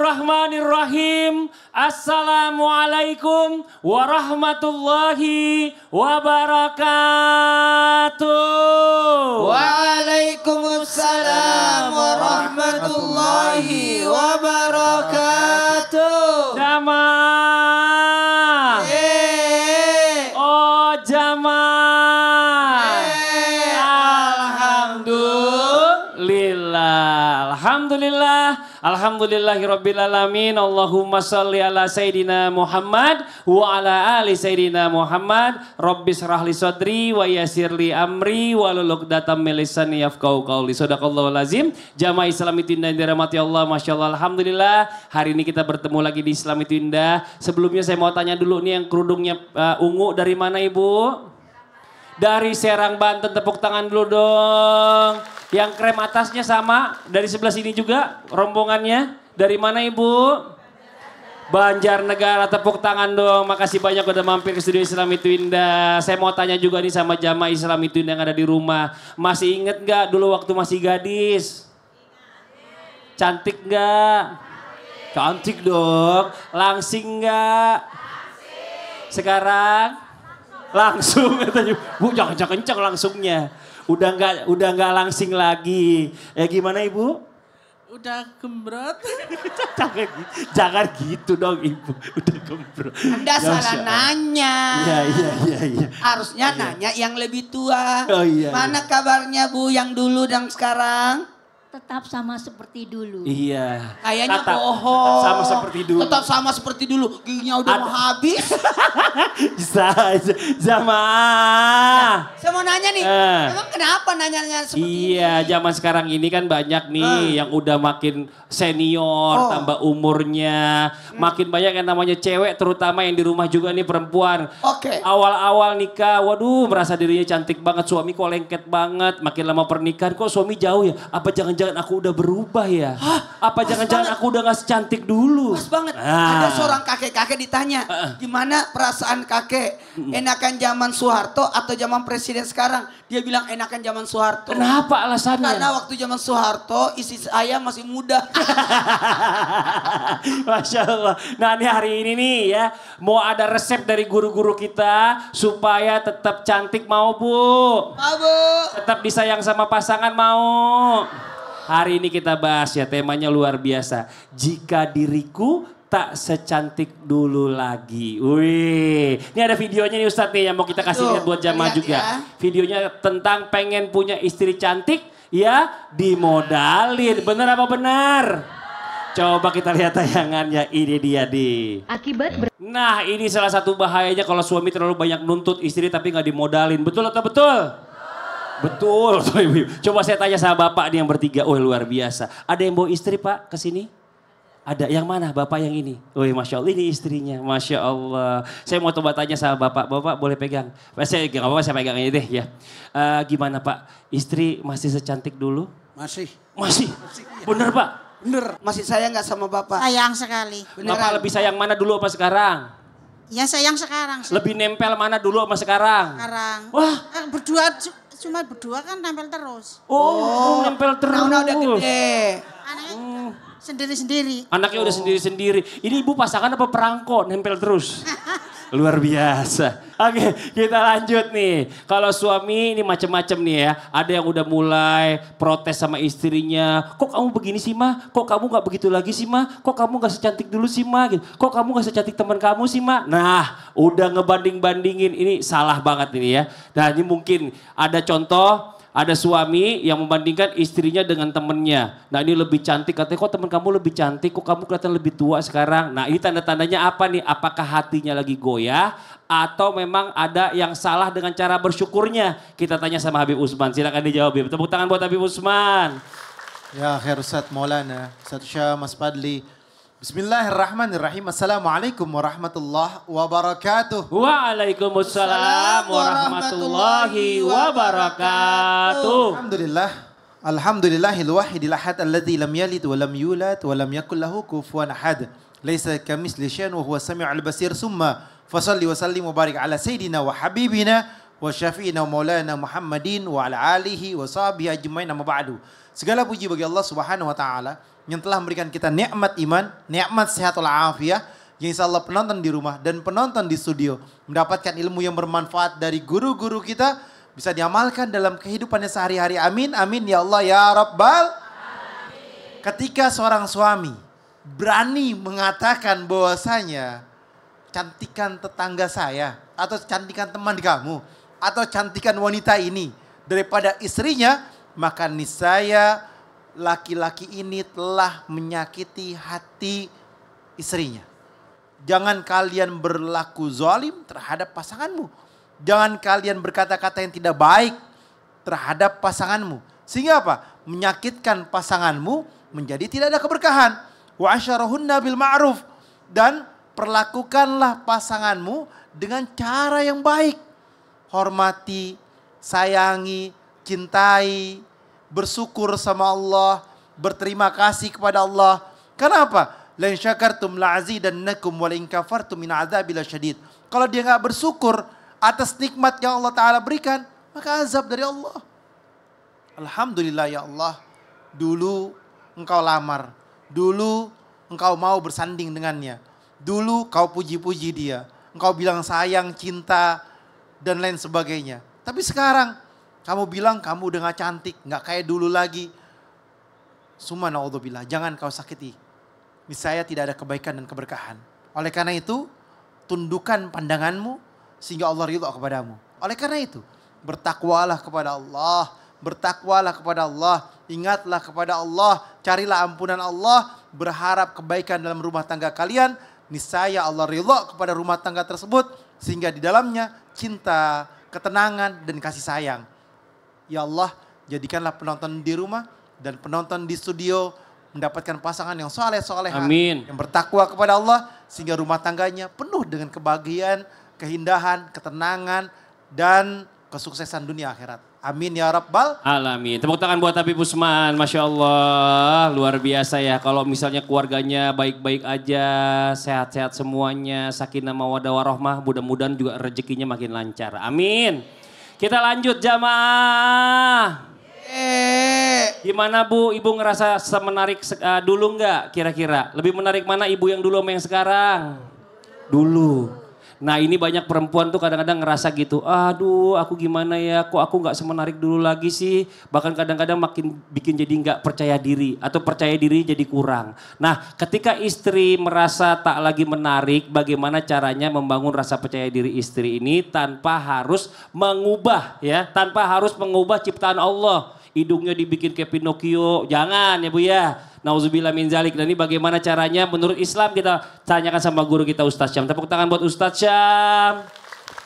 Bismillahirrahmanirrahim. Assalamualaikum warahmatullahi wabarakatuh. Waalaikumsalam warahmatullahi wabarakatuh. Jamaah. Oh jamaah. Alhamdulillah. Alhamdulillah. Alhamdulillahirrabbilalamin. Allahumma salli ala Sayyidina Muhammad wa ala ali Sayyidina Muhammad. Rabbis rahli sadri wa yasirli amri wa lulukdatam milisani yafqahu qawli. Sadaqallahul azim. Jamaah Islam itu indah yang dirahmati Allah. Masya Allah. Alhamdulillah. Hari ini kita bertemu lagi di Islam itu indah. Sebelumnya saya mau tanya dulu nih yang kerudungnya ungu dari mana Ibu? Dari Serang, Banten. Tepuk tangan dulu dong. Yang krem atasnya sama, dari sebelah sini juga rombongannya. Dari mana Ibu? Banjarnegara, tepuk tangan dong. Makasih banyak udah mampir ke studio Islam itu indah. Saya mau tanya juga nih sama jamaah Islam itu indah yang ada di rumah. Masih inget gak dulu waktu masih gadis? Cantik gak? Cantik dong. Langsing gak? Sekarang? Langsung katanya. Bu jangan kencang langsungnya. Udah nggak langsing lagi. Ya gimana Ibu? Udah gembrot. jangan gitu dong Ibu. Udah gembrot. Anda salah nanya. Iya. Harusnya nanya yang lebih tua. Oh, iya, Mana kabarnya Bu yang dulu dan sekarang? Tetap sama seperti dulu. Iya. Kayaknya Tetap bohong. sama seperti dulu. Tetap sama seperti dulu. Giginya udah mau habis. Jamaah. Saya mau nanya nih. Emang kenapa nanya-nanya seperti ini? Iya, zaman sekarang ini kan banyak nih yang udah makin senior, tambah umurnya. Makin banyak yang namanya cewek, terutama yang di rumah juga nih perempuan. Oke. Awal-awal nikah, waduh merasa dirinya cantik banget, suami kok lengket banget. Makin lama pernikahan, kok suami jauh ya? Apa jangan-jangan aku udah berubah ya? Apa jangan-jangan aku udah gak secantik dulu? Pas banget. Ada seorang kakek-kakek ditanya, gimana perasaan kakek? Enakan zaman Soeharto atau zaman presiden sekarang? Dia bilang enakan zaman Soeharto. Kenapa alasannya? Karena waktu zaman Soeharto istri saya masih muda. Masya Allah. Nah ini hari ini nih ya, mau ada resep dari guru-guru kita supaya tetap cantik mau Bu? Mau Bu? Tetap disayang sama pasangan mau? Hari ini kita bahas ya, temanya luar biasa. Jika diriku tak secantik dulu lagi. Wih, ini ada videonya nih Ustadz nih yang mau kita kasih lihat buat jamaah juga. Ya. Videonya tentang pengen punya istri cantik ya dimodalin. Bener apa benar? Coba kita lihat tayangannya, ini dia di. Nah ini salah satu bahayanya kalau suami terlalu banyak nuntut istri tapi nggak dimodalin. Betul atau betul? Betul. Coba saya tanya sama bapak nih yang bertiga. Oh luar biasa. Ada yang bawa istri Pak ke sini? Ada yang mana? Bapak yang ini. Wih Masya Allah ini istrinya. Masya Allah. Saya mau coba tanya sama bapak. Bapak boleh pegang? Saya nggak apa-apa saya pegang ini deh ya. Gimana Pak? Istri masih secantik dulu? Masih. Masih? Bener Pak? Bener, masih sayang gak sama Bapak? Sayang sekali. Bapak lebih sayang mana dulu apa sekarang? Ya sayang sekarang sih. Lebih nempel mana dulu sama sekarang? Sekarang. Wah. Berdua, cuma berdua kan nempel terus. Oh nempel terus. Nah, udah gede. Anaknya sendiri-sendiri. Anaknya udah sendiri-sendiri. Ini ibu pasangan apa perangko nempel terus? Luar biasa. Oke kita lanjut nih. Kalau suami ini macam-macam nih ya. Ada yang udah mulai protes sama istrinya. Kok kamu begini sih mah? Kok kamu gak begitu lagi sih mah? Kok kamu gak secantik dulu sih mah? Gitu. Kok kamu gak secantik teman kamu sih mah? Nah udah ngebanding-bandingin. Ini salah banget ini ya. Nah ini mungkin ada contoh. Ada suami yang membandingkan istrinya dengan temennya. Nah ini lebih cantik, katanya kok temen kamu lebih cantik, kok kamu kelihatan lebih tua sekarang. Nah ini tanda-tandanya apa nih? Apakah hatinya lagi goyah atau memang ada yang salah dengan cara bersyukurnya? Kita tanya sama Habib Usman, silakan dijawab. Tepuk tangan buat Habib Usman. Ya khair Ustaz Maulana, Ustaz Syah, Mas Fadli. Bismillahirrahmanirrahim. Assalamualaikum warahmatullahi wabarakatuh. Waalaikumsalam warahmatullahi wabarakatuh. Alhamdulillah. Alhamdulillahil wahidil ahad alladzi lam yalid wa lam yulad wa lam yakul lahu kufuwan ahad. Laisa kamitslihi syai'un wa huwas samiul basir. Summa fasalli wa sallim wa barik ala sayidina wa habibina wa syafi'ina maulana Muhammadin wa ala alihi wa sahbihi ajmain amma ba'du. Segala puji bagi Allah Subhanahu wa taala yang telah memberikan kita nikmat iman, nikmat sehat walafiat, yang insya Allah penonton di rumah dan penonton di studio mendapatkan ilmu yang bermanfaat dari guru-guru kita, bisa diamalkan dalam kehidupannya sehari-hari. Amin, amin ya Allah ya Rabbal. Ketika seorang suami berani mengatakan bahwasanya cantikan tetangga saya, atau cantikan teman kamu, atau cantikan wanita ini daripada istrinya, maka niscaya laki-laki ini telah menyakiti hati istrinya. Jangan kalian berlaku zalim terhadap pasanganmu. Jangan kalian berkata-kata yang tidak baik terhadap pasanganmu. Sehingga apa? Menyakitkan pasanganmu menjadi tidak ada keberkahan. Wa asyarahunna bil ma'ruf. Dan perlakukanlah pasanganmu dengan cara yang baik. Hormati, sayangi, cintai, bersyukur sama Allah, berterima kasih kepada Allah. Kenapa? La in syakartum la'azidannakum wa la in kafartum min adzabil syadid. Kalau dia enggak bersyukur atas nikmat yang Allah Ta'ala berikan, maka azab dari Allah. Alhamdulillah ya Allah, dulu engkau lamar, dulu engkau mau bersanding dengannya, dulu kau puji-puji dia, engkau bilang sayang, cinta, dan lain sebagainya. Tapi sekarang kamu bilang kamu udah gak cantik, gak kayak dulu lagi. Summa na'udzubillah, jangan kau sakiti. Niscaya tidak ada kebaikan dan keberkahan. Oleh karena itu, tundukkan pandanganmu sehingga Allah ridha kepadamu. Oleh karena itu, bertakwalah kepada Allah, bertakwalah kepada Allah, ingatlah kepada Allah, carilah ampunan Allah, berharap kebaikan dalam rumah tangga kalian. Niscaya Allah ridha kepada rumah tangga tersebut sehingga di dalamnya cinta, ketenangan dan kasih sayang. Ya Allah, jadikanlah penonton di rumah dan penonton di studio mendapatkan pasangan yang soleh-soleha, yang bertakwa kepada Allah sehingga rumah tangganya penuh dengan kebahagiaan, keindahan, ketenangan dan kesuksesan dunia akhirat. Amin ya Rabbal alamin. Tepuk tangan buat Habib Usman, Masya Allah, luar biasa ya. Kalau misalnya keluarganya baik-baik aja, sehat-sehat semuanya, sakinah mawaddah warahmah, mudah-mudahan juga rezekinya makin lancar. Amin. Kita lanjut jamaah. Gimana Bu, Ibu ngerasa semenarik dulu nggak kira-kira? Lebih menarik mana Ibu yang dulu sama yang sekarang? Dulu. Nah ini banyak perempuan tuh kadang-kadang ngerasa gitu, aduh aku gimana ya, kok aku nggak semenarik dulu lagi sih. Bahkan kadang-kadang makin bikin jadi nggak percaya diri atau percaya diri jadi kurang. Nah ketika istri merasa tak lagi menarik, bagaimana caranya membangun rasa percaya diri istri ini tanpa harus mengubah ya, tanpa harus mengubah ciptaan Allah. Hidungnya dibikin kayak Pinocchio, jangan ya Bu ya. Nauzubillah min zalik. Dan ini bagaimana caranya menurut Islam, kita tanyakan sama guru kita Ustaz Syam. Tepuk tangan buat Ustaz Syam.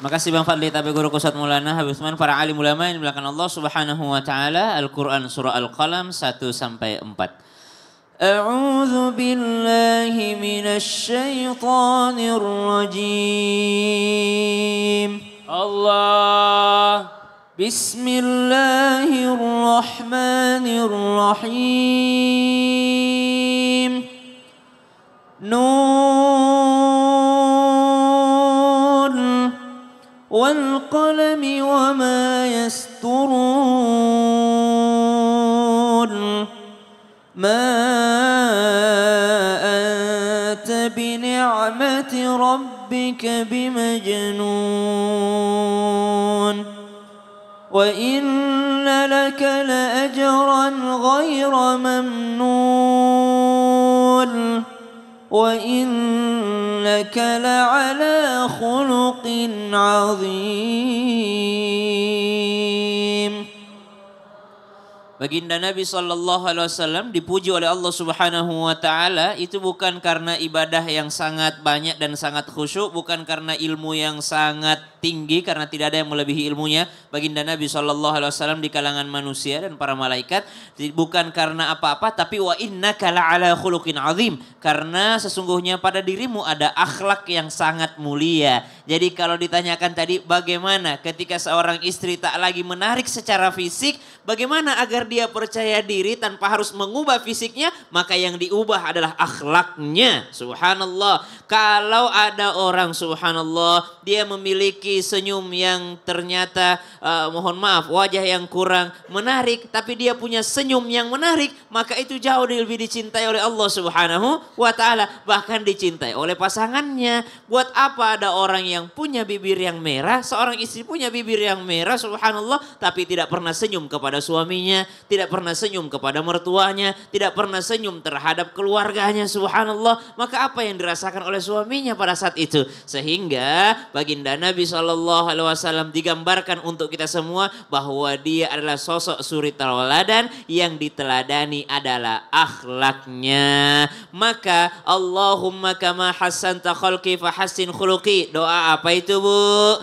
Makasih Bang Fadli, tapi guru Ustaz Maulana Habib Usman, para alim ulama yang dimuliakan Allah Subhanahu wa taala. Al-Qur'an surah Al-Qalam 1 sampai 4. A'udzu billahi minasy syaithanir rajim. Allah. Bismillahirrahmanirrahim. Nun wal qalami wa ma yasturun. Ma anta bi ni'mati rabbika bimajnun. وَإِنَّ لَكَ لَأَجْرًا غَيْرَ مَمْنُونٍ وَإِنَّكَ لَعَلَى خُلُقٍ عَظِيمٍ. Baginda Nabi SAW dipuji oleh Allah Subhanahu wa taala itu bukan karena ibadah yang sangat banyak dan sangat khusyuk, bukan karena ilmu yang sangat tinggi karena tidak ada yang melebihi ilmunya baginda Nabi SAW di kalangan manusia dan para malaikat, bukan karena apa-apa, tapi wa innaka la'ala khuluqin azim, karena sesungguhnya pada dirimu ada akhlak yang sangat mulia. Jadi kalau ditanyakan tadi bagaimana ketika seorang istri tak lagi menarik secara fisik, bagaimana agar dia percaya diri tanpa harus mengubah fisiknya, maka yang diubah adalah akhlaknya. Subhanallah. Kalau ada orang subhanallah, dia memiliki senyum yang ternyata mohon maaf, wajah yang kurang menarik, tapi dia punya senyum yang menarik, maka itu jauh lebih dicintai oleh Allah Subhanahu wa taala, bahkan dicintai oleh pasangannya. Buat apa ada orang yang punya bibir yang merah, seorang istri punya bibir yang merah subhanallah, tapi tidak pernah senyum kepada suaminya, tidak pernah senyum kepada mertuanya, tidak pernah senyum terhadap keluarganya subhanallah, maka apa yang dirasakan oleh suaminya pada saat itu? Sehingga baginda Nabi SAW digambarkan untuk kita semua bahwa dia adalah sosok suri tauladan, yang diteladani adalah akhlaknya. Maka Allahumma kama hassanta khalqi fahassin khuluqi. Doa apa itu, Bu?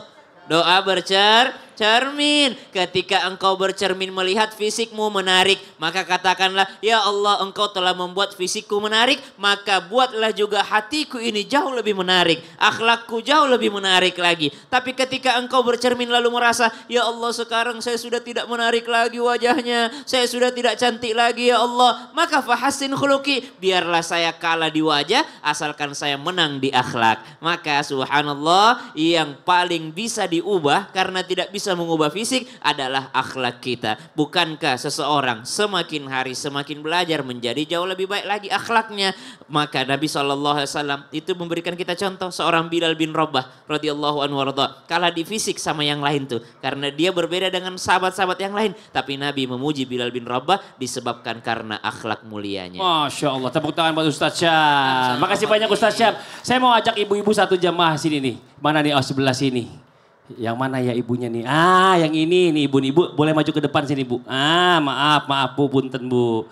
Doa bercermin. Ketika engkau bercermin melihat fisikmu menarik, maka katakanlah, ya Allah, engkau telah membuat fisikku menarik, maka buatlah juga hatiku ini jauh lebih menarik, akhlakku jauh lebih menarik lagi. Tapi ketika engkau bercermin lalu merasa, ya Allah, sekarang saya sudah tidak menarik lagi wajahnya, saya sudah tidak cantik lagi ya Allah, maka fahassin khuluqi, biarlah saya kalah di wajah asalkan saya menang di akhlak. Maka subhanallah, yang paling bisa diubah karena tidak bisa mengubah fisik adalah akhlak kita. Bukankah seseorang semakin hari semakin belajar menjadi jauh lebih baik lagi akhlaknya? Maka Nabi SAW itu memberikan kita contoh seorang Bilal bin Rabah radhiyallahu anhu warda. Kalah di fisik sama yang lain tuh, karena dia berbeda dengan sahabat-sahabat yang lain. Tapi Nabi memuji Bilal bin Rabah disebabkan karena akhlak mulianya. Masya Allah, tepuk tangan buat Ustaz Syam. Makasih banyak Ustaz Syam. Saya mau ajak ibu-ibu satu jamaah sini nih. Mana nih? Oh, sebelah sini. Yang mana ya ibunya nih? Ah, yang ini nih ibu-ibu, boleh maju ke depan sini Bu. Ah, maaf Bu, punten Bu.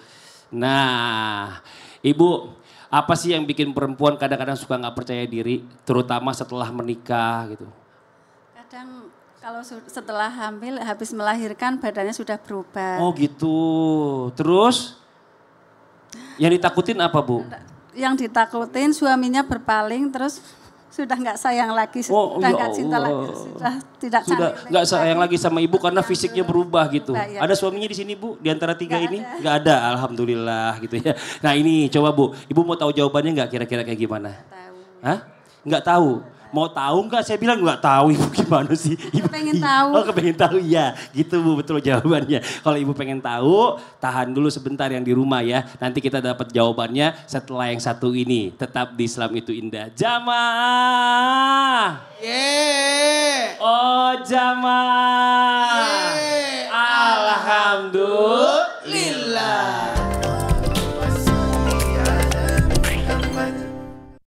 Nah, Ibu, apa sih yang bikin perempuan kadang-kadang suka nggak percaya diri, terutama setelah menikah gitu? Kadang kalau setelah hamil, habis melahirkan badannya sudah berubah. Oh gitu. Terus yang ditakutin apa Bu? Yang ditakutin suaminya berpaling, terus sudah nggak sayang lagi, sudah nggak cinta lagi, sudah tidak nggak sayang lagi sama ibu karena fisiknya berubah gitu. Ya. Ada suaminya di sini Bu, di antara tiga ini? Nggak ada, alhamdulillah gitu ya. Nah ini coba Bu, ibu mau tahu jawabannya nggak kira-kira kayak gimana? tahu. Hah? Nggak tahu? Mau tahu nggak? Saya bilang nggak tahu, ibu gimana sih? Ibu pengen tahu. Oh kepengen tahu ya, gitu Bu, betul jawabannya. Kalau ibu pengen tahu, tahan dulu sebentar yang di rumah ya. Nanti kita dapat jawabannya setelah yang satu ini. Tetap di Islam itu indah. Jamaah. Yeay. Oh jamaah. Yeay. Alhamdulillah.